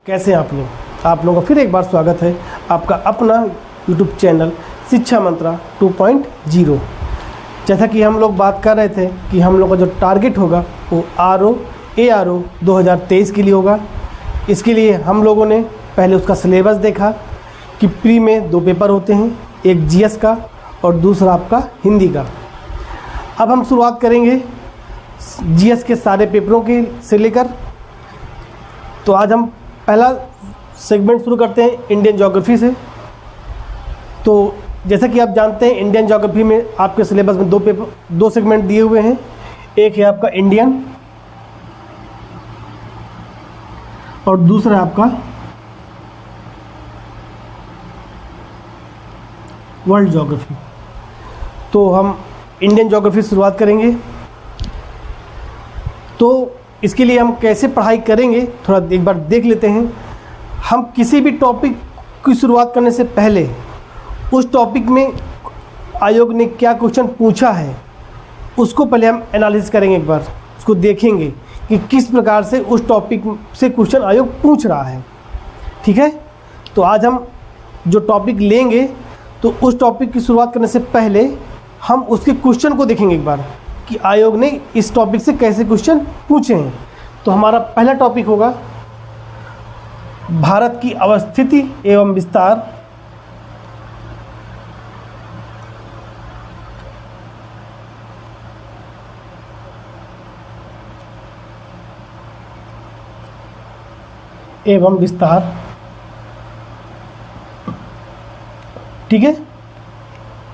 कैसे हैं आप लोगों का फिर एक बार स्वागत है आपका अपना यूट्यूब चैनल शिक्षा मंत्रा 2.0। जैसा कि हम लोग बात कर रहे थे कि हम लोग का जो टारगेट होगा वो ARO 2023 के लिए होगा। इसके लिए हम लोगों ने पहले उसका सिलेबस देखा कि प्री में 2 पेपर होते हैं, एक GS का और दूसरा आपका हिंदी का। अब हम शुरुआत करेंगे GS के सारे पेपरों के से लेकर। तो आज हम पहला सेगमेंट शुरू करते हैं इंडियन ज्योग्राफी से। तो जैसा कि आप जानते हैं इंडियन ज्योग्राफी में आपके सिलेबस में 2 सेगमेंट दिए हुए हैं। एक है आपका इंडियन और दूसरा आपका वर्ल्ड ज्योग्राफी। तो हम इंडियन ज्योग्राफी से शुरुआत करेंगे। तो इसके लिए हम कैसे पढ़ाई करेंगे थोड़ा एक बार देख लेते हैं। हम किसी भी टॉपिक की शुरुआत करने से पहले उस टॉपिक में आयोग ने क्या क्वेश्चन पूछा है उसको पहले हम एनालिसिस करेंगे, एक बार उसको देखेंगे कि किस प्रकार से उस टॉपिक से क्वेश्चन आयोग पूछ रहा है। ठीक है, तो आज हम जो टॉपिक लेंगे तो उस टॉपिक की शुरुआत करने से पहले हम उसके क्वेश्चन को देखेंगे एक बार कि आयोग ने इस टॉपिक से कैसे क्वेश्चन पूछे हैं। तो हमारा पहला टॉपिक होगा भारत की अवस्थिति एवं विस्तार। एवं विस्तार, ठीक है।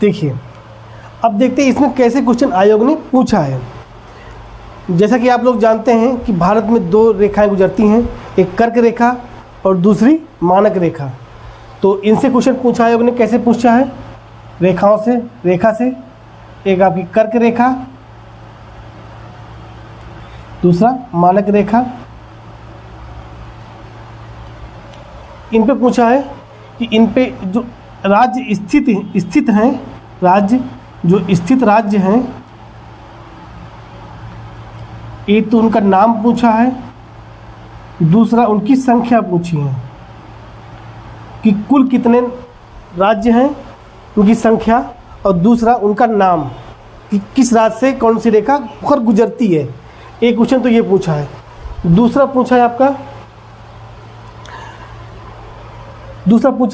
देखिए अब देखते हैं इसमें कैसे क्वेश्चन आयोग ने पूछा है। जैसा कि आप लोग जानते हैं कि भारत में 2 रेखाएं गुजरती हैं, एक कर्क रेखा और दूसरी मानक रेखा। तो इनसे क्वेश्चन पूछा आयोग ने। कैसे पूछा है? रेखाओं से, रेखा से। एक आपकी कर्क रेखा, दूसरा मानक रेखा। इन पे पूछा है कि इन पे जो राज्य स्थित हैं, राज्य जो स्थित राज्य हैं, एक तो उनका नाम पूछा है, दूसरा उनकी संख्या पूछी है कि कुल कितने राज्य हैं, उनकी संख्या, और दूसरा उनका नाम कि किस राज्य से कौन सी रेखा होकर गुजरती है। एक क्वेश्चन तो ये पूछा है। दूसरा पूछा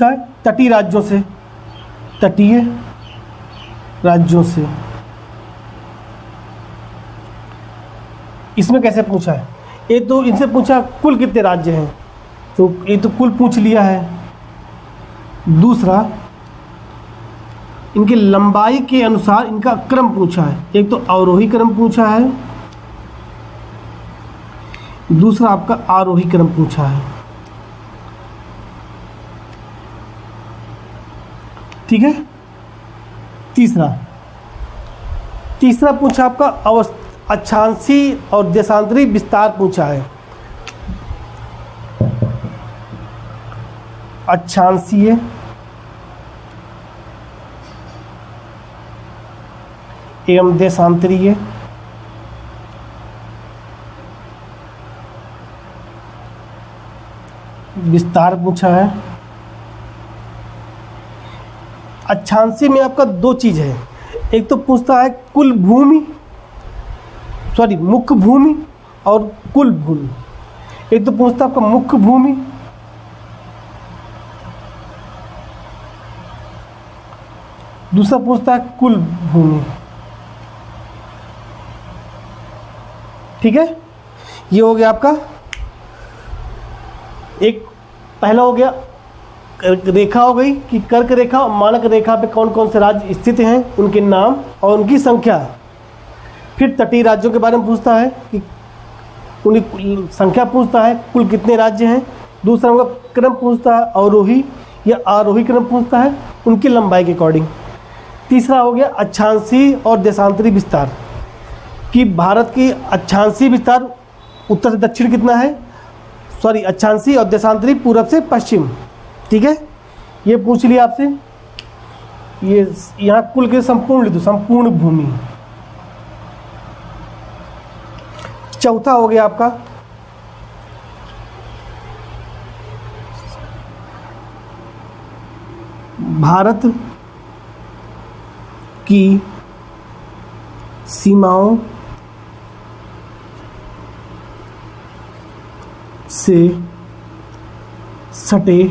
है तटीय राज्यों से, तटीय राज्यों से। इसमें कैसे पूछा है? एक तो इनसे पूछा कुल कितने राज्य हैं, तो ये तो कुल पूछ लिया है। दूसरा इनकी लंबाई के अनुसार इनका क्रम पूछा है। एक तो अवरोही क्रम पूछा है, दूसरा आपका आरोही क्रम पूछा है। ठीक है। तीसरा पूछा आपका अक्षांशी और देशांतरी विस्तार पूछा है। अक्षांशीय एवं देशांतरीय विस्तार पूछा है। अक्षांशी में आपका 2 चीज़ है। एक तो पूछता है कुल भूमि, मुख्य भूमि और कुल भूमि। एक तो पूछता है आपका मुख्य भूमि, दूसरा पूछता है कुल भूमि। ठीक है, ये हो गया आपका एक। पहला हो गया रेखा हो गई कि कर्क रेखा और मानक रेखा पे कौन कौन से राज्य स्थित हैं, उनके नाम और उनकी संख्या। फिर तटीय राज्यों के बारे में पूछता है कि उनकी संख्या पूछता है, कुल कितने राज्य हैं। दूसरा उनका क्रम पूछता है, अवरोही या आरोही क्रम पूछता है, उनकी लंबाई के अकॉर्डिंग। तीसरा हो गया अक्षांशी और देशांतरी विस्तार कि भारत की अक्षांशी विस्तार उत्तर से दक्षिण कितना है, अक्षांशी और देशांतरी पूरब से पश्चिम। ठीक है, ये पूछ लिया आपसे। ये यहाँ कुल के संपूर्ण भूमि। चौथा हो गया आपका भारत की सीमाओं से सटे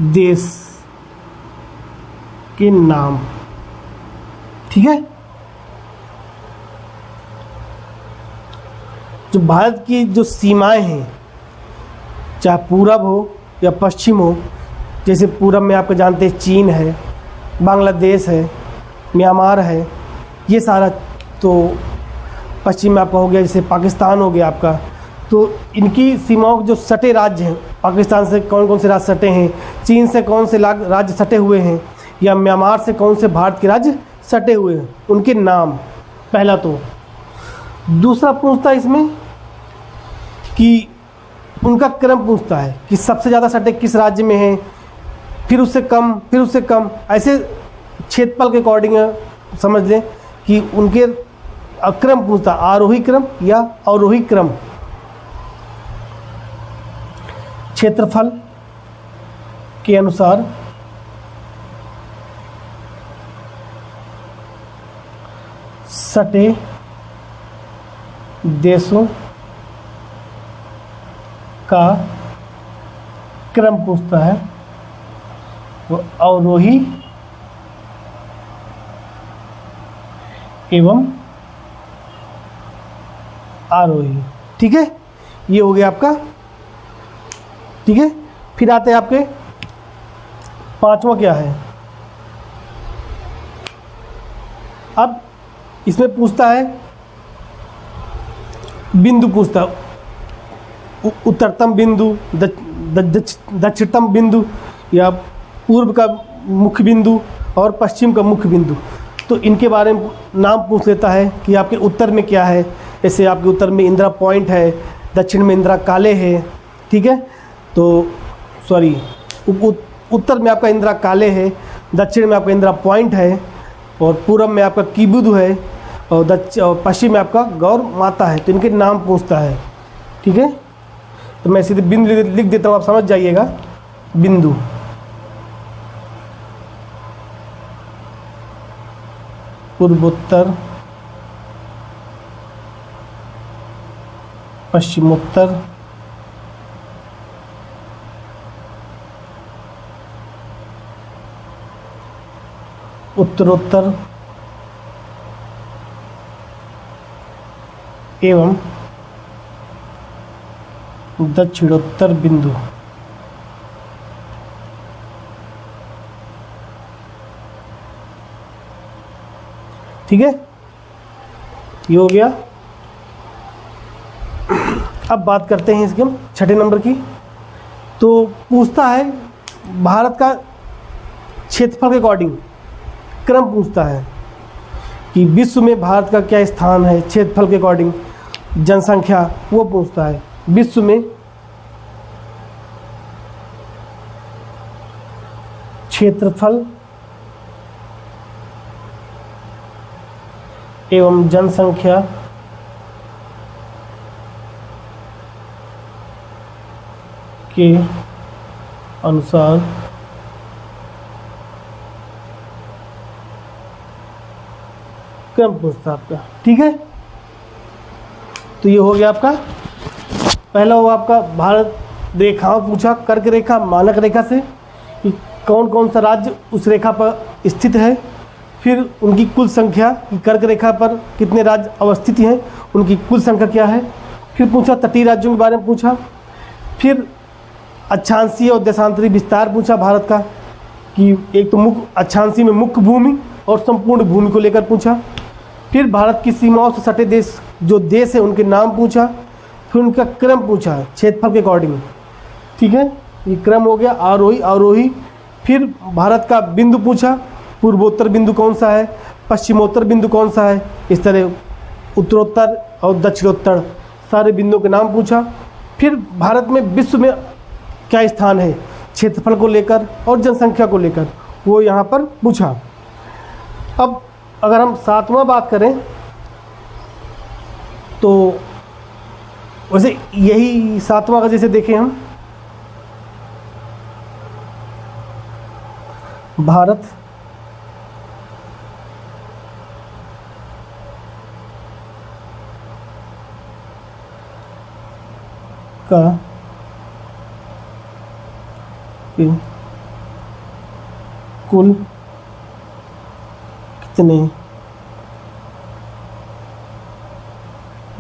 देश के नाम। ठीक है, जो भारत की जो सीमाएं हैं, चाहे पूरब हो या पश्चिम हो, जैसे पूरब में आपको जानते हैं चीन है, बांग्लादेश है, म्यांमार है, ये सारा। तो पश्चिम में आपका हो गया जैसे पाकिस्तान हो गया आपका। तो इनकी सीमाओं जो सटे राज्य हैं, पाकिस्तान से कौन कौन से राज्य सटे हैं, चीन से कौन से राज्य सटे हुए हैं, या म्यांमार से कौन से भारत के राज्य सटे हुए हैं, उनके नाम पहला। तो दूसरा पूछता है इसमें कि उनका क्रम पूछता है कि सबसे ज़्यादा सटे किस राज्य में हैं, फिर उससे कम, फिर उससे कम, ऐसे क्षेत्रफल के अकॉर्डिंग समझ लें कि उनके क्रम पूछता, आरोही क्रम या अवरोही क्रम। क्षेत्रफल के अनुसार सटे देशों का क्रम पूछता है, वो अवरोही एवं आरोही। ठीक है, ये हो गया आपका। ठीक है, फिर आते हैं आपके पांचवा क्या है। अब इसमें पूछता है बिंदु पूछता है, उत्तरतम बिंदु, दक्षिणतम बिंदु, या पूर्व का मुख्य बिंदु और पश्चिम का मुख्य बिंदु। तो इनके बारे में नाम पूछ लेता है कि आपके उत्तर में क्या है। जैसे आपके उत्तर में इंदिरा पॉइंट है, दक्षिण में इंदिरा काले है। ठीक है, तो सॉरी, उत्तर में आपका इंदिरा काले है, दक्षिण में आपका इंदिरा पॉइंट है, और पूर्व में आपका कीबुदु है, और पश्चिम में आपका गौर माता है। तो इनके नाम पूछता है। ठीक है, तो मैं सीधे बिंदु लिख देता हूँ, आप समझ जाइएगा। बिंदु, पूर्वोत्तर, पश्चिमोत्तर, उत्तरोत्तर एवं दक्षिणोत्तर बिंदु। ठीक है, ये हो गया। अब बात करते हैं इसके छठे नंबर की। तो पूछता है भारत का क्षेत्रफल के अकॉर्डिंग क्रम पूछता है कि विश्व में भारत का क्या स्थान है क्षेत्रफल के अकॉर्डिंग, जनसंख्या, वो पूछता है। विश्व में क्षेत्रफल एवं जनसंख्या के अनुसार क्रम पूछता आपका। ठीक है, तो ये हो गया आपका पहला। हुआ आपका भारत रेखाओं पूछा, कर्क रेखा, मानक रेखा से कि कौन कौन सा राज्य उस रेखा पर स्थित है, फिर उनकी कुल संख्या कि कर्क रेखा पर कितने राज्य अवस्थित हैं, उनकी कुल संख्या क्या है। फिर पूछा तटीय राज्यों के बारे में पूछा, फिर अक्षांशीय और देशांतरी विस्तार पूछा भारत का कि एक तो मुख्य अक्षांशीय में मुख्य भूमि और संपूर्ण भूमि को लेकर पूछा। फिर भारत की सीमाओं से सटे देश जो देश है उनके नाम पूछा, फिर उनका क्रम पूछा क्षेत्रफल के अकॉर्डिंग। ठीक है, ये क्रम हो गया आरोही अवरोही। फिर भारत का बिंदु पूछा, पूर्वोत्तर बिंदु कौन सा है, पश्चिमोत्तर बिंदु कौन सा है, इस तरह उत्तरोत्तर और दक्षिणोत्तर सारे बिंदुओं के नाम पूछा। फिर भारत में विश्व में क्या स्थान है क्षेत्रफल को लेकर और जनसंख्या को लेकर, वो यहाँ पर पूछा। अब अगर हम सातवां बात करें तो वैसे यही सातवां का जैसे देखें हम भारत का कुल कितने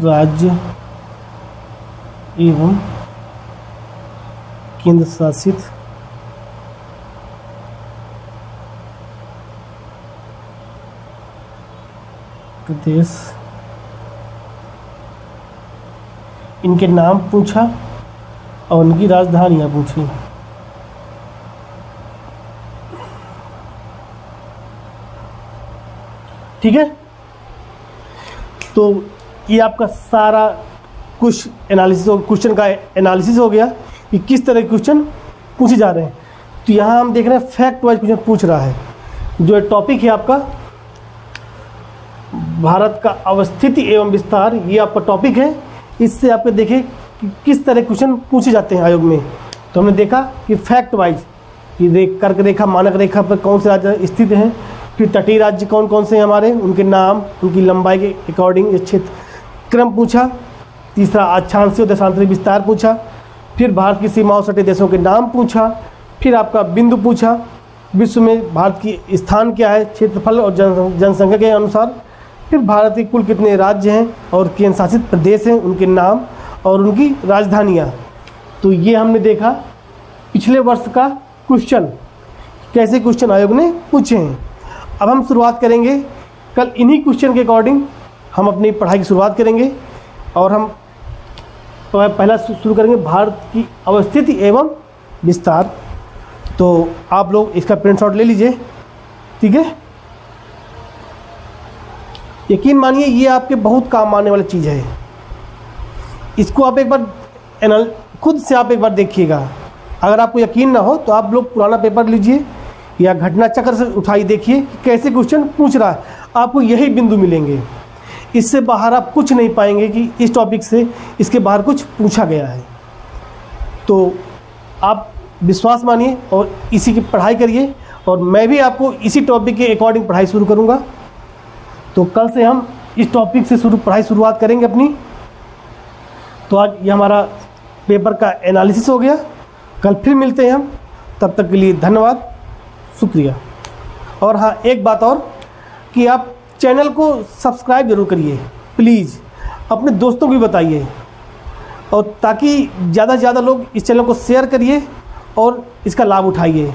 राज्य एवं केंद्र शासित प्रदेश, इनके नाम पूछा और उनकी राजधानियाँ पूछी। ठीक है, तो ये आपका सारा कुछ एनालिसिस क्वेश्चन का एनालिसिस हो गया कि किस तरह के क्वेश्चन पूछे जा रहे हैं। तो यहाँ हम देख रहे हैं फैक्ट वाइज क्वेश्चन पूछ रहा है। जो टॉपिक है आपका भारत का अवस्थिति एवं विस्तार, ये आपका टॉपिक है। इससे आपके देखें कि किस तरह क्वेश्चन पूछे जाते हैं आयोग में। तो हमने देखा कि फैक्ट वाइज कि कर्क रेखा मानक रेखा पर कौन से राज्य स्थित हैं, फिर तटीय राज्य कौन कौन से हैं हमारे, उनके नाम, उनकी लंबाई के अकॉर्डिंग क्षेत्र क्रम पूछा। तीसरा अक्षांशीय और देशांतरिक विस्तार पूछा। फिर भारत की सीमाओं सटे देशों के नाम पूछा। फिर आपका बिंदु पूछा, विश्व में भारत की स्थान क्या है क्षेत्रफल और जनसंख्या के अनुसार। फिर भारत के कुल कितने राज्य हैं और केंद्र शासित प्रदेश हैं, उनके नाम और उनकी राजधानियाँ। तो ये हमने देखा पिछले वर्ष का क्वेश्चन, कैसे क्वेश्चन आयोग ने पूछे हैं। अब हम शुरुआत करेंगे कल इन्हीं क्वेश्चन के अकॉर्डिंग हम अपनी पढ़ाई की शुरुआत करेंगे। और हम पहला शुरू करेंगे भारत की अवस्थिति एवं विस्तार। तो आप लोग इसका प्रिंट शॉट ले लीजिए, ठीक है। यकीन मानिए ये आपके बहुत काम आने वाली चीज़ है। इसको आप एक बार खुद से आप एक बार देखिएगा। अगर आपको यकीन ना हो तो आप लोग पुराना पेपर लीजिए या घटना चक्र से उठाइए, देखिए कि कैसे क्वेश्चन पूछ रहा है। आपको यही बिंदु मिलेंगे, इससे बाहर आप कुछ नहीं पाएंगे कि इस टॉपिक से इसके बाहर कुछ पूछा गया है। तो आप विश्वास मानिए और इसी की पढ़ाई करिए, और मैं भी आपको इसी टॉपिक के अकॉर्डिंग पढ़ाई शुरू करूँगा। तो कल से हम इस टॉपिक से पढ़ाई शुरुआत करेंगे अपनी। तो आज ये हमारा पेपर का एनालिसिस हो गया। कल फिर मिलते हैं हम, तब तक के लिए धन्यवाद, शुक्रिया। और हाँ, एक बात और कि आप चैनल को सब्सक्राइब जरूर करिए प्लीज़, अपने दोस्तों को भी बताइए, और ताकि ज़्यादा से ज़्यादा लोग इस चैनल को शेयर करिए और इसका लाभ उठाइए।